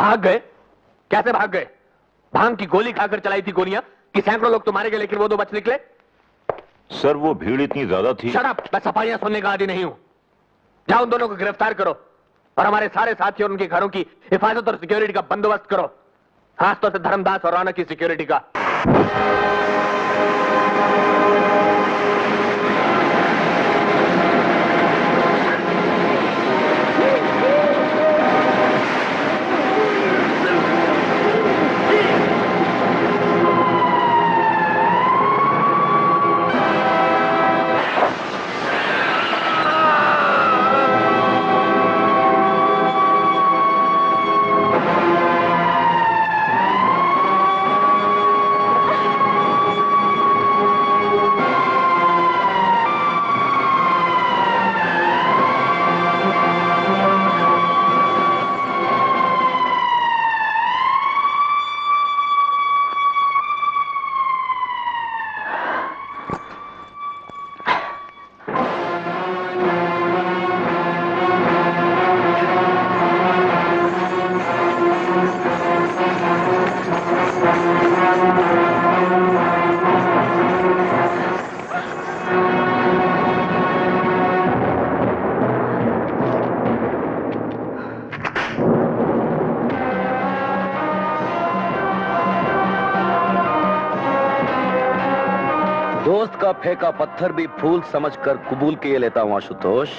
भाग गए? कैसे भाग गए? भांग की गोली खाकर चलाई थी गोलियां कि सैकड़ों लोग तो मारे गए लेकिन वो दो बच निकले? सर वो भीड़ इतनी ज्यादा थी। शट अप, मैं सफाइयां सुनने का आदी नहीं हूं। जाओ उन दोनों को गिरफ्तार करो और हमारे सारे साथी और उनके घरों की हिफाजत और सिक्योरिटी का बंदोबस्त करो, खासतौर से धर्मदास और रौनक की सिक्योरिटी का। दोस्त का फेंका पत्थर भी फूल समझकर कबूल किए लेता हूं आशुतोष।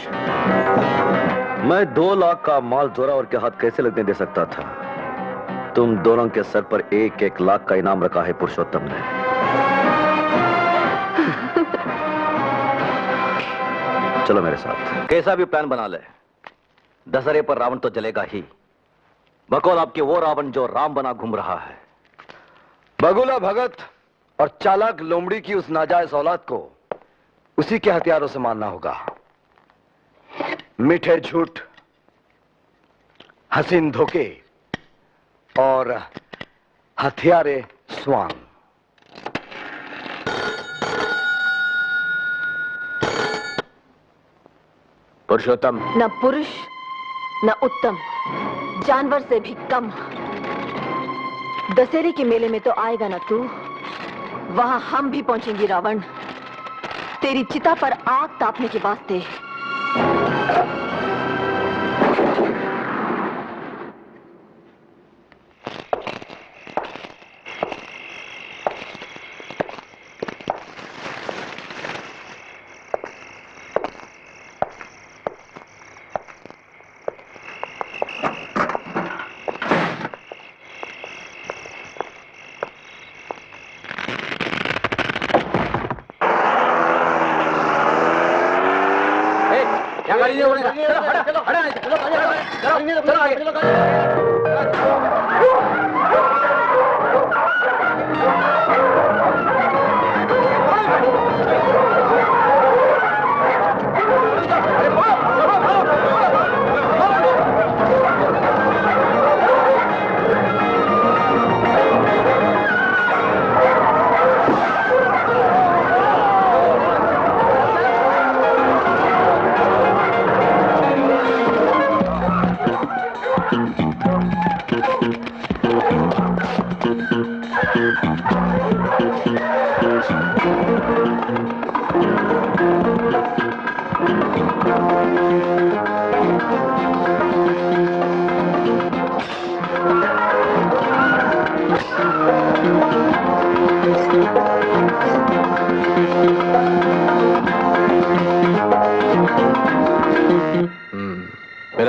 मैं 2 लाख का माल जोरावर के हाथ कैसे लगने दे सकता था? तुम दोनों के सर पर 1-1 लाख का इनाम रखा है पुरुषोत्तम ने। चलो मेरे साथ। कैसा भी प्लान बना ले, दशहरे पर रावण तो जलेगा ही। बकौल आपके वो रावण जो राम बना घूम रहा है। बगुला भगत और चालाक लोमड़ी की उस नाजायज औलाद को उसी के हथियारों से मारना होगा। मीठे झूठ, हसीन धोखे और हथियारे स्वांग। पुरुषोत्तम न पुरुष न उत्तम, जानवर से भी कम। दशहरे के मेले में तो आएगा ना तू, वहां हम भी पहुंचेंगे रावण, तेरी चिता पर आग तापने के वास्ते।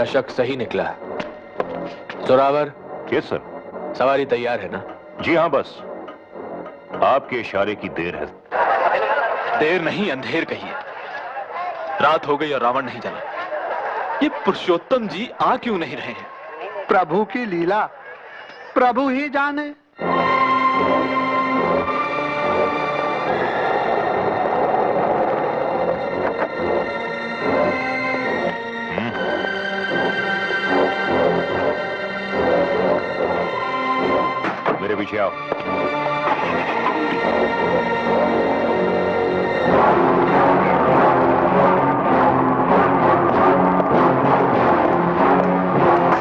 मेरा शक सही निकला। Zorawar, yes sir. सवारी तैयार है ना? जी हाँ, बस आपके इशारे की देर है। देर नहीं, अंधेर कहिए। रात हो गई और रावण नहीं जला। ये पुरुषोत्तम जी आ क्यों नहीं रहे हैं? प्रभु की लीला प्रभु ही जाने। मेरे पीछे आओ।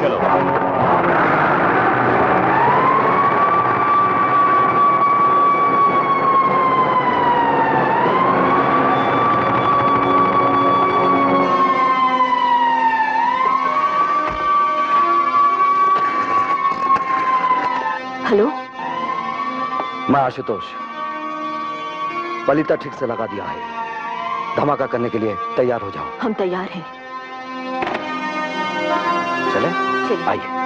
चलो। हेलो, मैं आशुतोष। पलीता ठीक से लगा दिया है। धमाका करने के लिए तैयार हो जाओ। हम तैयार हैं। चले? चलिए। आइए।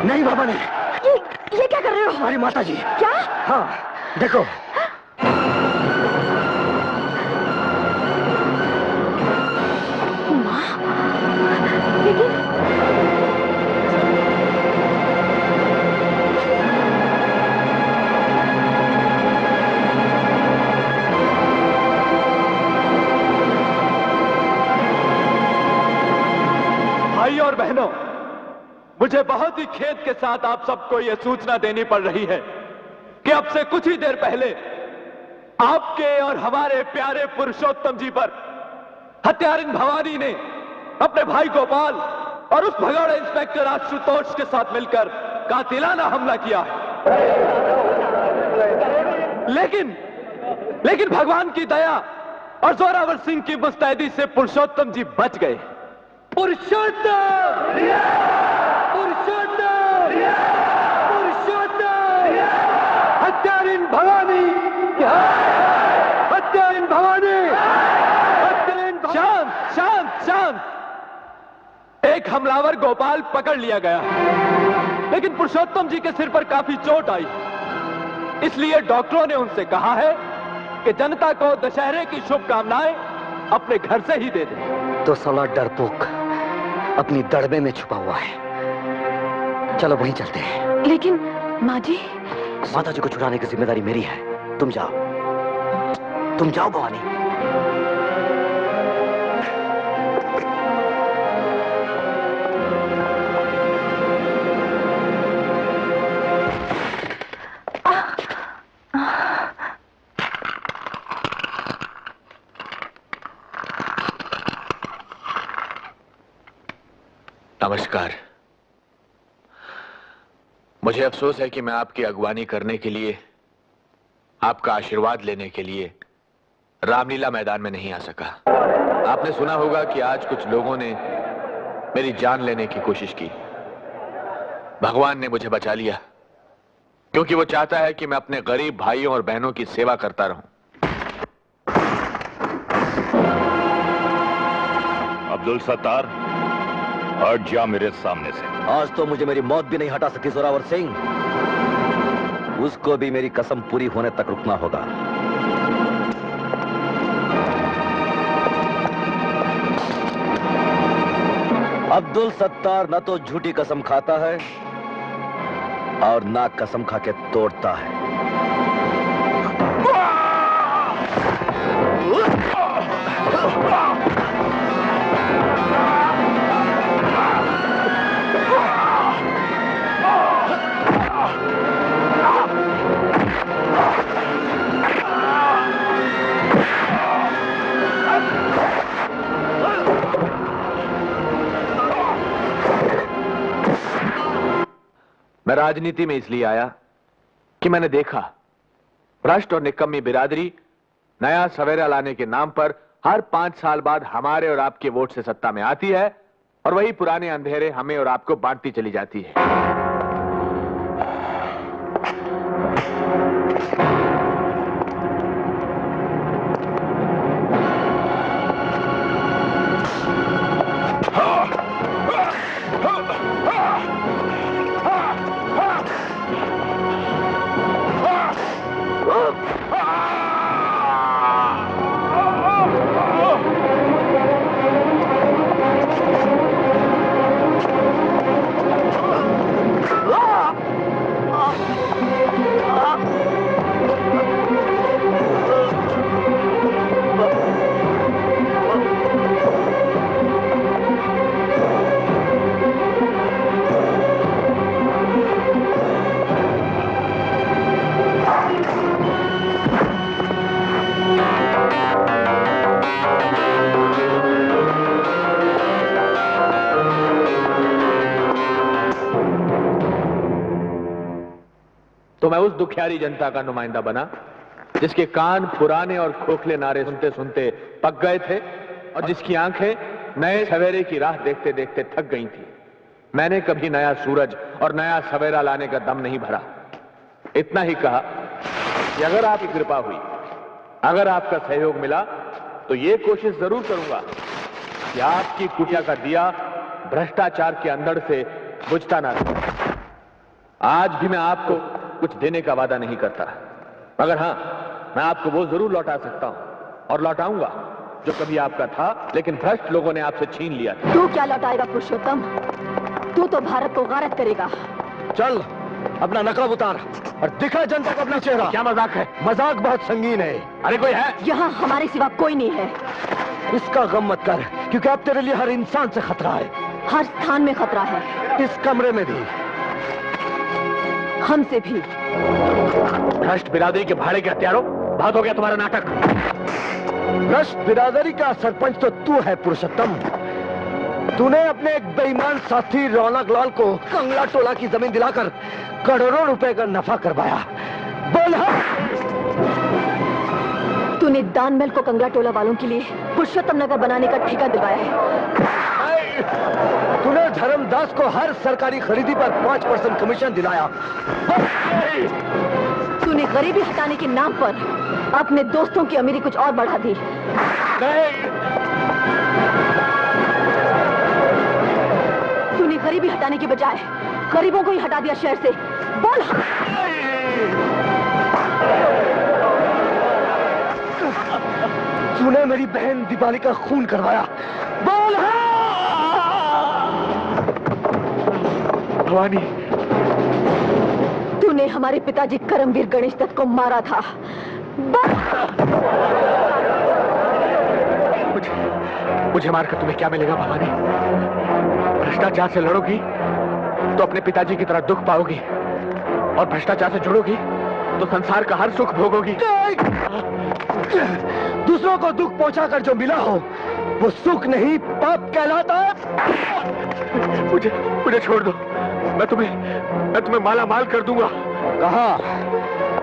नहीं बाबा ने। ये क्या कर रहे हो? हमारी माता जी। क्या? हाँ, देखो। माँ, लेकिन भाई और बहनों, मुझे बहुत ही खेद के साथ आप सबको यह सूचना देनी पड़ रही है कि अब से कुछ ही देर पहले आपके और हमारे प्यारे पुरुषोत्तम जी पर हत्यारिन भवानी ने अपने भाई गोपाल और उस भगौड़े इंस्पेक्टर आशुतोष के साथ मिलकर कातिलाना हमला किया है। लेकिन भगवान की दया और जोरावर सिंह की मुस्तैदी से पुरुषोत्तम जी बच गए। पुरुषोत्तम! पुरुषोत्तम! पुरुषोत्तम! हत्यारिन भवानी! हत्यारिन भवानी! हत्यारिन शांत शांत शांत! एक हमलावर गोपाल पकड़ लिया गया, लेकिन पुरुषोत्तम जी के सिर पर काफी चोट आई, इसलिए डॉक्टरों ने उनसे कहा है कि जनता को दशहरे की शुभकामनाएं अपने घर से ही दे दें। तो साला डरपोक अपनी दड़बे में छुपा हुआ है। चलो वहीं चलते हैं। लेकिन माँ जी, माता जी को छुड़ाने की जिम्मेदारी मेरी है। तुम जाओ भवानी। नमस्कार। मुझे अफसोस है कि मैं आपकी अगवानी करने के लिए, आपका आशीर्वाद लेने के लिए रामलीला मैदान में नहीं आ सका। आपने सुना होगा कि आज कुछ लोगों ने मेरी जान लेने की कोशिश की। भगवान ने मुझे बचा लिया, क्योंकि वो चाहता है कि मैं अपने गरीब भाइयों और बहनों की सेवा करता रहूं। अब्दुल सत्तार, हट जा मेरे सामने से। आज तो मुझे मेरी मौत भी नहीं हटा सकी जोरावर सिंह। उसको भी मेरी कसम पूरी होने तक रुकना होगा। अब्दुल सत्तार न तो झूठी कसम खाता है और ना कसम खा के तोड़ता है। मैं राजनीति में इसलिए आया कि मैंने देखा भ्रष्ट और निकम्मी बिरादरी नया सवेरा लाने के नाम पर हर 5 साल बाद हमारे और आपके वोट से सत्ता में आती है और वही पुराने अंधेरे हमें और आपको बांटती चली जाती है। तो मैं उस दुखियारी जनता का नुमाइंदा बना जिसके कान पुराने और खोखले नारे सुनते सुनते पक गए थे और जिसकी आंखें नए सवेरे की राह देखते देखते थक गई थी। मैंने कभी नया सूरज और नया सवेरा लाने का दम नहीं भरा। इतना ही कहा कि अगर आपकी कृपा हुई, अगर आपका सहयोग मिला, तो ये कोशिश जरूर करूंगा कि आपकी कुटिया का दिया भ्रष्टाचार के अंधड़ से बुझता ना रहे। आज भी मैं आपको कुछ देने का वादा नहीं करता, मगर हां, मैं आपको वो जरूर लौटा सकता हूं और लौटाऊंगा जो कभी आपका था, लेकिन भ्रष्ट लोगों ने आपसे छीन लिया था। तू क्या लौटाएगा पुरुषोत्तम? तू तो भारत को गारत करेगा। चल अपना नकाब उतार और दिखा जनता को अपना चेहरा। क्या मजाक है? मजाक बहुत संगीन है। अरे कोई है? यहाँ हमारे सिवा कोई नहीं है। इसका गम मत कर, क्योंकि अब तेरे लिए हर इंसान से खतरा है। हर स्थान में खतरा है, इस कमरे में भी, हमसे भी। भ्रष्ट बिरादरी के भाड़े के हत्यारों, बहुत हो गया तुम्हारा नाटक। भ्रष्ट बिरादरी का सरपंच तो तू है पुरुषोत्तम। तूने अपने एक बेईमान साथी रौनक लाल को कंगला टोला की जमीन दिलाकर करोड़ों रुपए का नफा करवाया। बोल हाँ। तूने दानमहल को कंगला टोला वालों के लिए पुरुषोत्तम नगर बनाने का ठेका दिलवाया है। तूने धर्मदास को हर सरकारी खरीदी पर 5% कमीशन दिलाया। तूने गरीबी हटाने के नाम पर अपने दोस्तों की अमीरी कुछ और बढ़ा दी। गरीबी हटाने के बजाय गरीबों को ही हटा दिया शहर से। बोल हाँ। तूने मेरी बहन दीपाली का खून करवाया। बोल हाँ। भवानी, तूने हमारे पिताजी करमवीर गणेश दत्त को मारा था। मुझे मारकर तुम्हें क्या मिलेगा भवानी? भ्रष्टाचार से लड़ोगी तो अपने पिताजी की तरह दुख पाओगी, और भ्रष्टाचार से जुड़ोगी तो संसार का हर सुख भोगोगी। दूसरों को दुख पहुंचाकर जो मिला हो वो सुख नहीं, पाप कहलाता है। मुझे छोड़ दो। मैं तुम्हें माला माल कर दूंगा। कहाँ?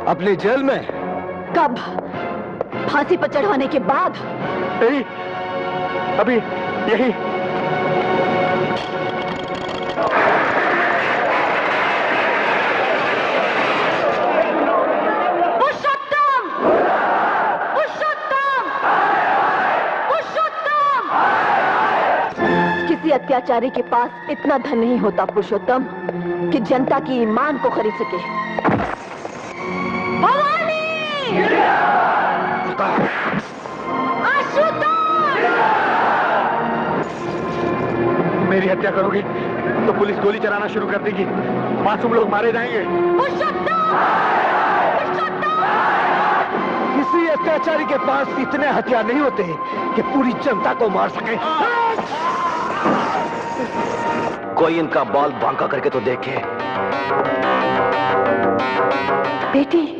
अपनी जेल में? कब? फांसी पर चढ़वाने के बाद? नहीं, अभी यही। पुरुषोत्तम! पुरुषोत्तम! पुरुषोत्तम! किसी अत्याचारी के पास इतना धन नहीं होता पुरुषोत्तम कि जनता की ईमान को खरीद सके। भवानी! मेरी हत्या करोगे तो पुलिस गोली चलाना शुरू कर देगी, मासूम लोग मारे जाएंगे। किसी अत्याचारी के पास इतने हथियार नहीं होते कि पूरी जनता को मार सके। कोई इनका बाल बांका करके तो देखे। बेटी,